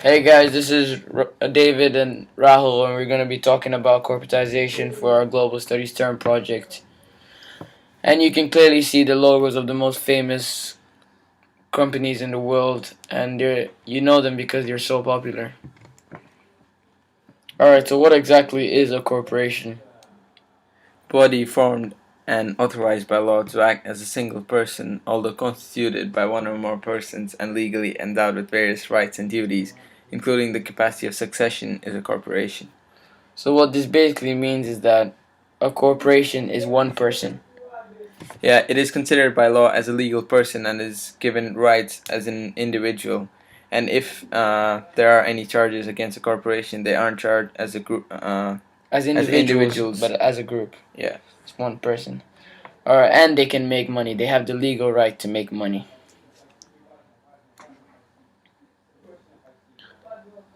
Hey guys, this is David and Rahul, and we're going to be talking about corporatization for our Global Studies Term project. And you can clearly see the logos of the most famous companies in the world, and you know them because they're so popular. Alright, so what exactly is a corporation? Body formed and authorized by law to act as a single person, although constituted by one or more persons and legally endowed with various rights and duties, including the capacity of succession, is a corporation. So what this basically means is that a corporation is one person. Yeah, it is considered by law as a legal person and is given rights as an individual. And if there are any charges against a corporation, they aren't charged as a group, As individuals, but as a group. Yeah. It's one person. Alright, and they can make money. They have the legal right to make money.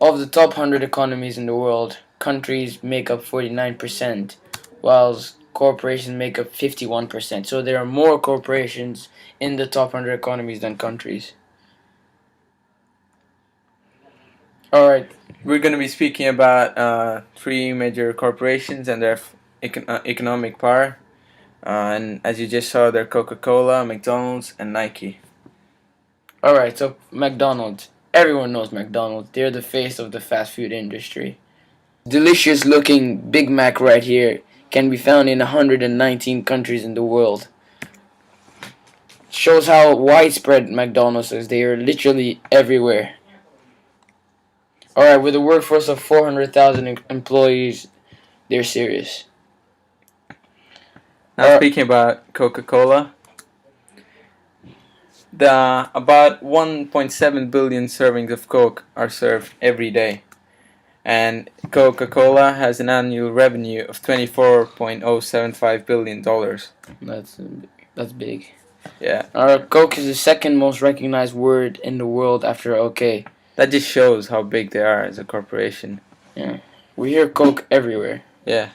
Of the top 100 economies in the world, countries make up 49%, whilst corporations make up 51%. So there are more corporations in the top 100 economies than countries. Alright. We're going to be speaking about three major corporations and their economic power. And as you just saw, they're Coca-Cola, McDonald's, and Nike. Alright, so McDonald's. Everyone knows McDonald's. They're the face of the fast food industry. Delicious looking Big Mac right here can be found in 119 countries in the world. Shows how widespread McDonald's is. They are literally everywhere. Alright, with a workforce of 400,000 employees, they're serious. Now speaking about Coca-Cola, about 1.7 billion servings of Coke are served every day. And Coca-Cola has an annual revenue of $24.075 billion. That's big. Yeah. Coke is the second most recognized word in the world after OK. That just shows how big they are as a corporation. Yeah. We hear Coke everywhere. Yeah.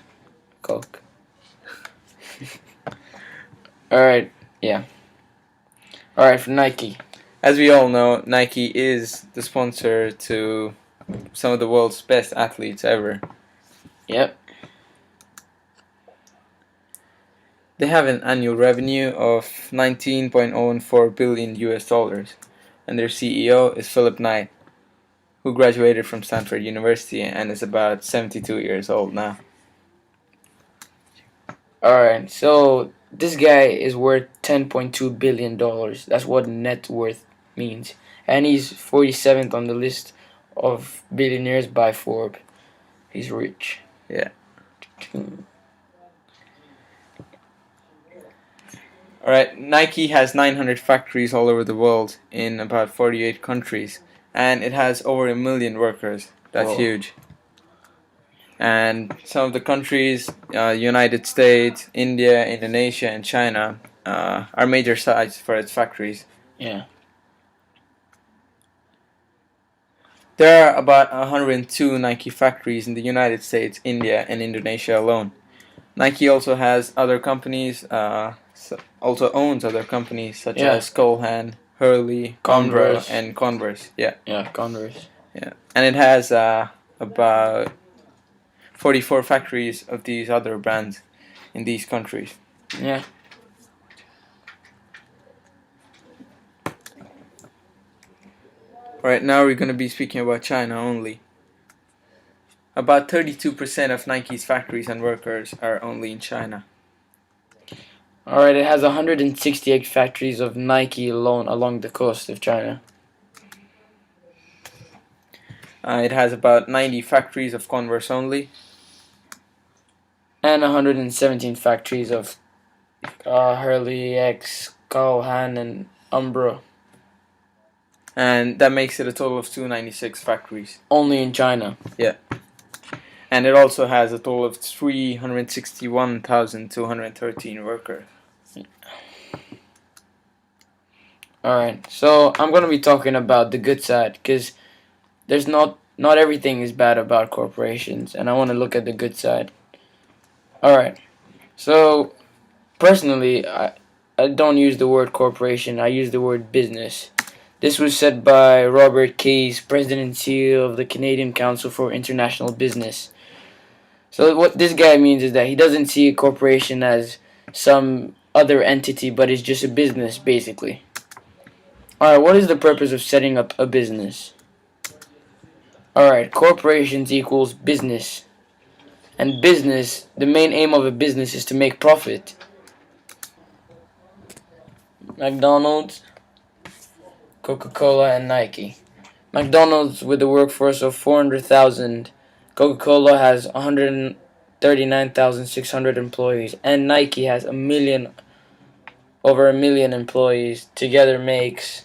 Coke. Alright, yeah. Alright, for Nike. As we all know, Nike is the sponsor to some of the world's best athletes ever. Yep. They have an annual revenue of 19.04 billion US dollars, and their CEO is Philip Knight, who graduated from Stanford University and is about 72 years old now. Alright, so this guy is worth $10.2 billion. That's what net worth means. And he's 47th on the list of billionaires by Forbes. He's rich. Yeah. Alright, Nike has 900 factories all over the world in about 48 countries, and it has over 1 million workers. That's Whoa. huge. And some of the countries, United States, India, Indonesia, and China, are major sites for its factories. Yeah. There are about 102 Nike factories in the United States, India, and Indonesia alone. Nike also has other companies, also owns other companies such as Cole Haan, Hurley, Umbro, and Converse. Yeah. Yeah, Converse. Yeah. And it has about 44 factories of these other brands in these countries. Yeah. Alright, now we're going to be speaking about China only. About 32% of Nike's factories and workers are only in China. Alright, it has 168 factories of Nike alone along the coast of China. It has about 90 factories of Converse only. And 117 factories of Hurley, X, Cole Haan, and Umbro. And that makes it a total of 296 factories. Only in China. Yeah. And it also has a total of 361,213 workers. Alright, so I'm going to be talking about the good side, because there's not everything is bad about corporations, and I want to look at the good side. Alright, so personally, I don't use the word corporation, I use the word business. This was said by Robert Case, President and CEO of the Canadian Council for International Business. So what this guy means is that he doesn't see a corporation as some other entity, but it's just a business, basically. Alright, what is the purpose of setting up a business? Alright, corporations equals business. And business, the main aim of a business is to make profit. McDonald's, Coca-Cola, and Nike. McDonald's, with a workforce of 400,000, Coca-Cola has 139,600 employees, and Nike has over a million employees. Together makes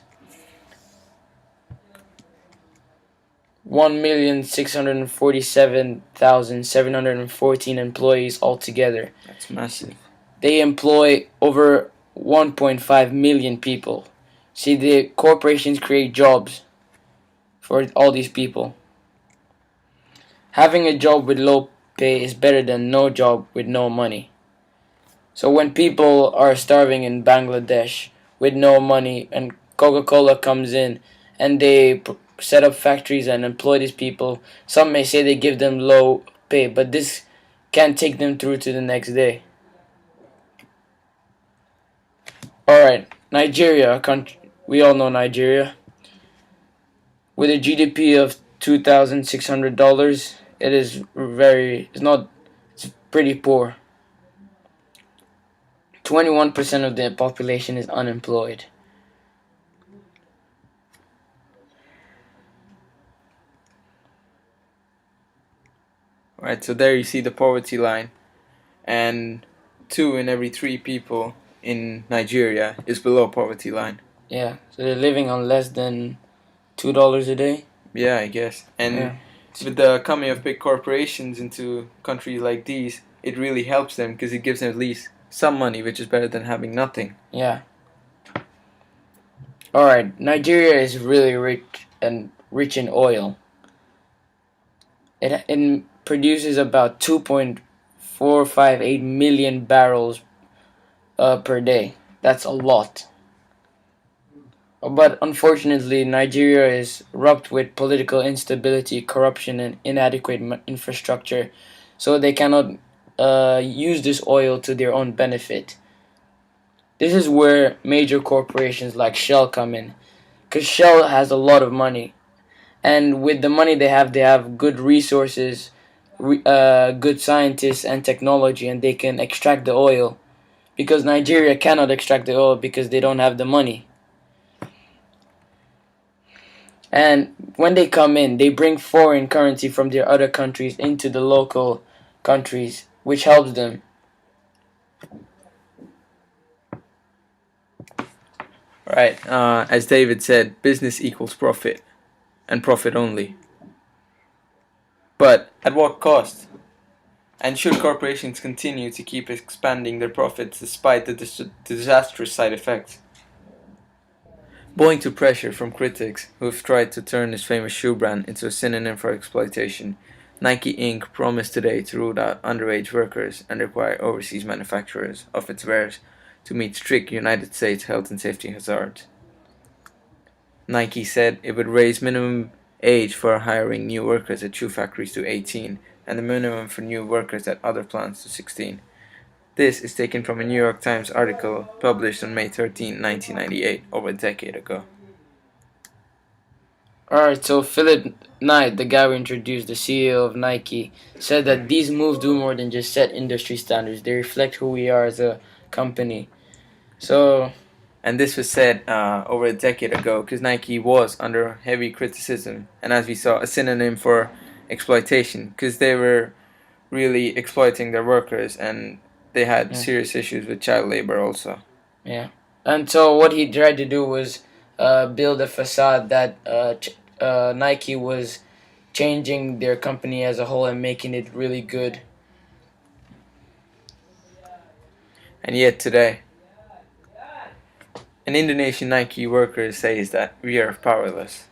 1,647,714 employees altogether. That's massive. They employ over 1.5 million people. See, the corporations create jobs for all these people. Having a job with low pay is better than no job with no money. So when people are starving in Bangladesh with no money and Coca-Cola comes in and they set up factories and employ these people, some may say they give them low pay, but this can't take them through to the next day. Alright, Nigeria, a country, we all know Nigeria. With a GDP of $2,600, it's pretty poor. 21% of the population is unemployed. Right, so there you see the poverty line, and 2 in every 3 people in Nigeria is below poverty line. Yeah, so they're living on less than $2 a day. Yeah, I guess. And with the coming of big corporations into countries like these, it really helps them because it gives them at least some money, which is better than having nothing. Yeah. Alright, Nigeria is really rich in oil. It produces about 2.458 million barrels per day. That's a lot. But unfortunately, Nigeria is wrought with political instability, corruption, and inadequate infrastructure, so they cannot use this oil to their own benefit. This is where major corporations like Shell come in, because Shell has a lot of money, and with the money they have good resources, good scientists, and technology, and they can extract the oil, because Nigeria cannot extract the oil because they don't have the money. And when they come in, they bring foreign currency from their other countries into the local countries, which helps them. Right, as David said, business equals profit, and profit only. But at what cost? And should corporations continue to keep expanding their profits despite the disastrous side effects? Bowing to pressure from critics who have tried to turn this famous shoe brand into a synonym for exploitation, Nike Inc. promised today to root out underage workers and require overseas manufacturers of its wares to meet strict United States health and safety hazards. Nike said it would raise minimum age for hiring new workers at shoe factories to 18 and the minimum for new workers at other plants to 16. This is taken from a New York Times article published on May 13, 1998, over a decade ago. Alright, so Philip Knight, the guy we introduced, the CEO of Nike, said that these moves do more than just set industry standards. They reflect who we are as a company. And this was said over a decade ago because Nike was under heavy criticism and, as we saw, a synonym for exploitation because they were really exploiting their workers and they had serious issues with child labor also. Yeah. And so what he tried to do was build a facade that Nike was changing their company as a whole and making it really good. And yet today, an Indonesian Nike worker says that we are powerless.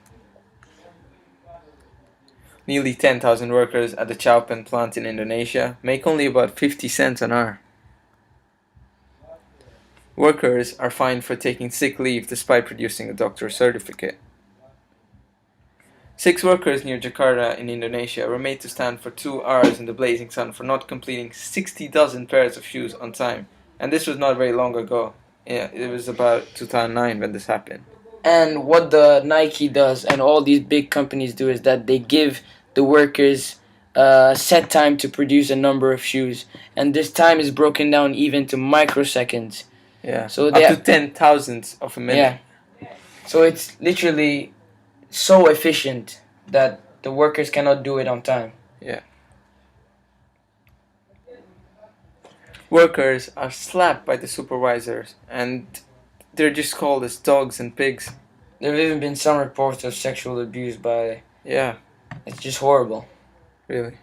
Nearly 10,000 workers at the Chowpen plant in Indonesia make only about 50 cents an hour. Workers are fined for taking sick leave despite producing a doctor's certificate. 6 workers near Jakarta in Indonesia were made to stand for 2 hours in the blazing sun for not completing 60 dozen pairs of shoes on time. And this was not very long ago. Yeah, it was about 2009 when this happened. And what the Nike does and all these big companies do is that they give the workers set time to produce a number of shoes, and this time is broken down even to microseconds. Yeah, So up they to 10,000ths of a minute. Yeah. So it's literally so efficient that the workers cannot do it on time. Yeah. Workers are slapped by the supervisors, and they're just called as dogs and pigs. There have even been some reports of sexual abuse by. Yeah, It's just horrible. really.